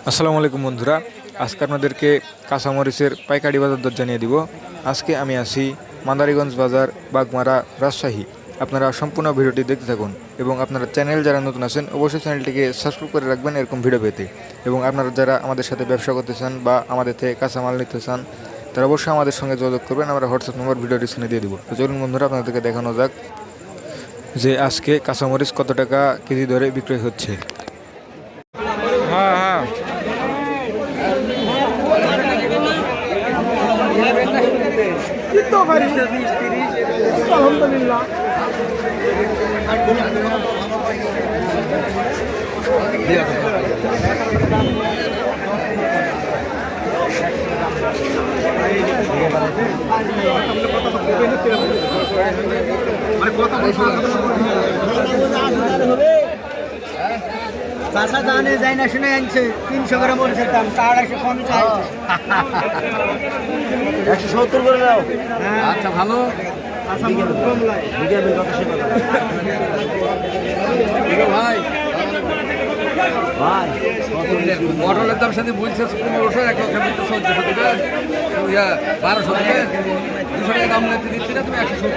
আসসালামু আলাইকুম বন্ধুরা, আজকে আপনাদেরকে কাঁচামরিচের পাইকারি বাজার দর জানিয়ে দিব। আজকে আমি আছি মাদারীগঞ্জ বাজার, বাগমারা, রাজশাহী। আপনারা সম্পূর্ণ ভিডিওটি দেখতে থাকুন এবং আপনারা চ্যানেল যারা নতুন আছেন অবশ্যই চ্যানেলটিকে সাবস্ক্রাইব করে রাখবেন এরকম ভিডিও পেতে। এবং আপনারা যারা আমাদের সাথে ব্যবসা করতে চান বা আমাদের থেকে কাঁচামাল নিতে চান তারা অবশ্যই আমাদের সঙ্গে যোগাযোগ করবেন। আমরা হোয়াটসঅ্যাপ নম্বর ভিডিও ডিসক্রিপশনে দিয়ে দিব। তো চলুন বন্ধুরা, আপনাদেরকে দেখানো যাক যে আজকে কাঁচামরিচ কত টাকা কেজি দরে বিক্রয় হচ্ছে। হ্যাঁ হ্যাঁ আলহামদুলিল্লাহ। চাষা দানে যাই না শুনে আনছে 300 গ্রাম মরিচের দাম 450 170 করে দাও। আচ্ছা ভালো, ভাই ভাই পটলের দাম সাথে বলছে 1500, 1 লক্ষ 1400 দিবেন, 1200 দিবেন, 200 টাকা দাম নিতে দিচ্ছি না, তুমি 170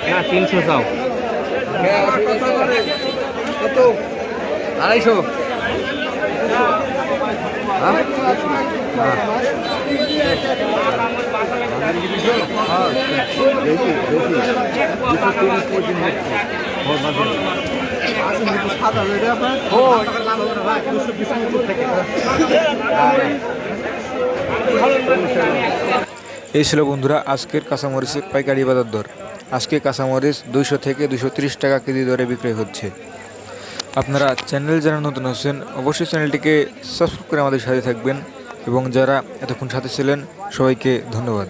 না 300 চাও, কত 250 এই ছিল বন্ধুরা আজকের কাঁচামরিচের পাইকারি বাজার দর। আজকে কাঁচামরিচ 200 থেকে 230 টাকা কেজি দরে বিক্রয় হচ্ছে। আপনারা চ্যানেল যারা নতুন আছেন অবশ্যই চ্যানেলটিকে সাবস্ক্রাইব করে আমাদের সাথে থাকবেন এবং যারা এতক্ষণ সাথে ছিলেন সবাইকে ধন্যবাদ।